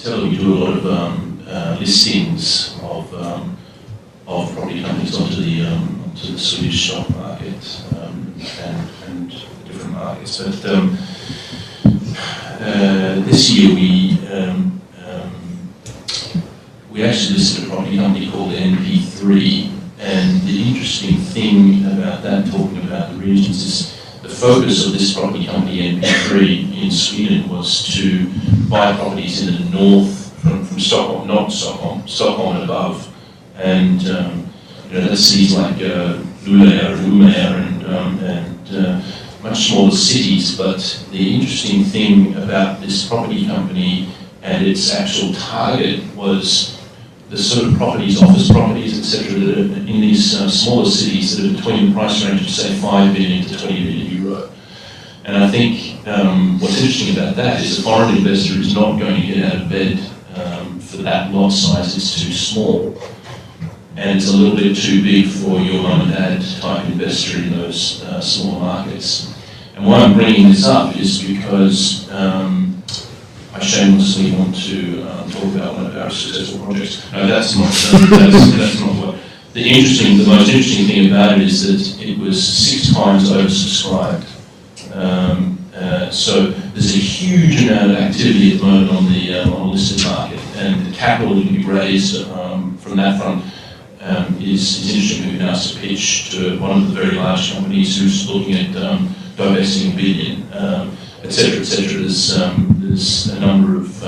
Catella, we do a lot of listings of property companies onto the Swedish stock market and different markets. But this year we actually listed a property company called NP3, and the interesting thing about that, talking about the regions, is the focus of this property company, NP3, in Sweden was to buy properties in the north from Stockholm, not Stockholm and above, and that's cities like Luleå, and much smaller cities. But the interesting thing about this property company and its actual target was the sort of properties, office properties, etc., that are in these smaller cities that are between the price range of, say, 5 billion to 20 billion euro. And I think what's interesting about that is a foreign investor is not going to get out of bed for that lot size. It's too small. And it's a little bit too big for your mum and dad type investor in those small markets. And why I'm bringing this up is because I shamelessly want to talk about one of our successful projects. No, that's not what. The most interesting thing about it is that it was 6 times oversubscribed. So there's a huge amount of activity at the moment on the listed market, and the capital that can be raised from that front is interesting. We've been asked to pitch to one of the very large companies who's looking at divesting $1 billion, etc., etc. There's a number of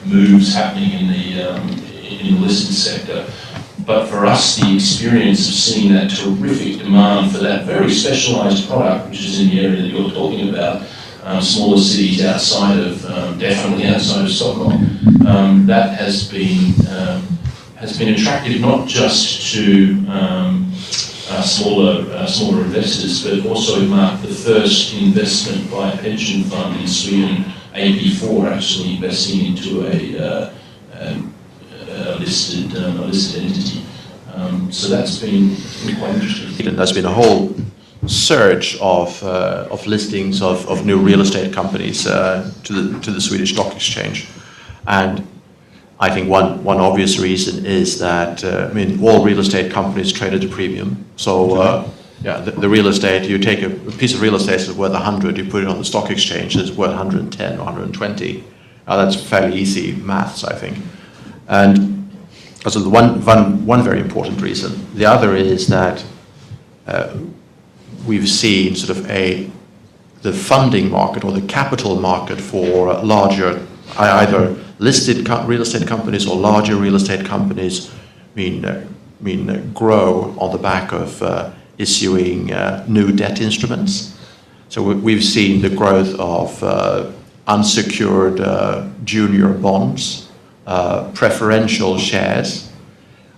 moves happening in the listed sector. But for us, the experience of seeing that terrific demand for that very specialised product, which is in the area that you're talking about, smaller cities outside of, definitely outside of Stockholm, that has been attractive not just to smaller investors, but also marked the first investment by a pension fund in Sweden, AP4, actually investing into a listed entity. So that's been quite interesting. There's been a whole surge of listings of new real estate companies to the Swedish Stock Exchange, and I think one obvious reason is that all real estate companies trade at a premium. So the real estate, you take a piece of real estate that's worth 100, you put it on the stock exchange, it's worth 110 or 120. That's fairly easy maths, I think. And so the one very important reason. The other is that we've seen sort of the funding market or the capital market for larger, either listed real estate companies or larger real estate companies grow on the back of issuing new debt instruments. So we've seen the growth of unsecured junior bonds, preferential shares.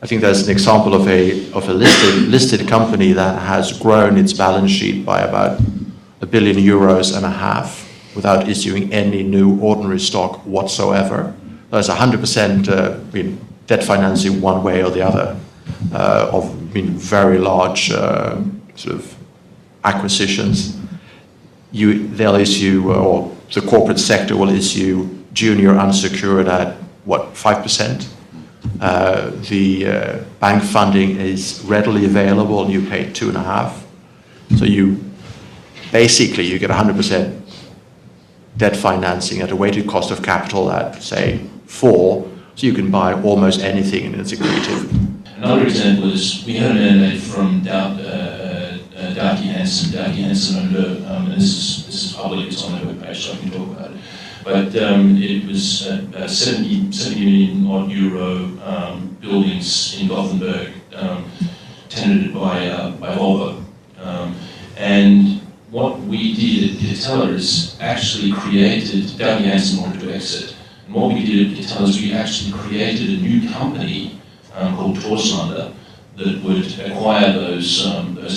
I think there's an example of a listed company that has grown its balance sheet by about €1.5 billion without issuing any new ordinary stock whatsoever. There's 100% debt financing one way or the other of very large sort of acquisitions. They'll issue, or the corporate sector will issue junior unsecured at 5%. The bank funding is readily available, and you pay 2.5%. So you get 100% debt financing at a weighted cost of capital at, say, 4%, so you can buy almost anything and it's accretive. Another example is we had a mandate from Doughty Hanson under, and this is public, it's on their webpage, so I can talk about it. But it was 70 million odd euro buildings in Gothenburg, tenanted by Volvo. And what we did at Catella is actually created, Doughty Hanson wanted to exit, and what we did at Catella is we actually created a new company called Torslanda that would acquire those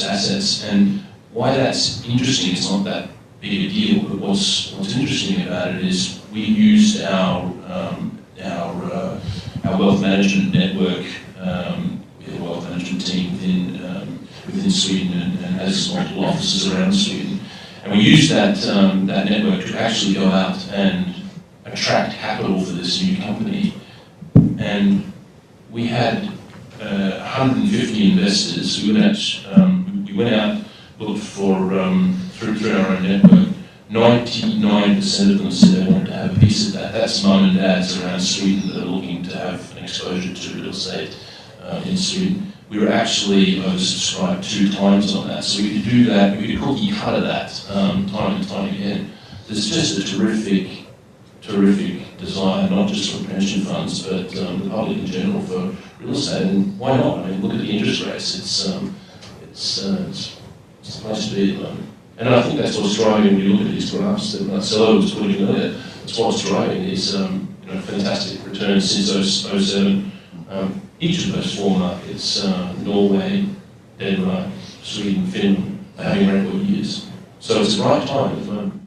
assets. And why that's interesting, it's not that big a deal, but what's interesting about it is we used our wealth management network. We have a wealth management team within Sweden and has multiple offices around Sweden, and we used that network to actually go out and attract capital for this new company. And we had 150 investors. We went out, looked for, through our own network. 99% of them said they wanted to have a piece of that. That's mum and dads around Sweden that are looking to have an exposure to real estate in Sweden. We were actually oversubscribed 2 times on that, so we could do that, we could cookie cutter that time and time again. There's just a terrific desire, not just for pension funds, but the public in general for real estate, and why not? I mean, look at the interest rates, it's the place to be at the moment. And I think that's what's driving, when you look at these graphs that Marcelo was putting earlier, that's what's driving these fantastic returns since 07. Each of those 4 markets, Norway, Denmark, Sweden, Finland, are having record years. So it's the right time at the moment.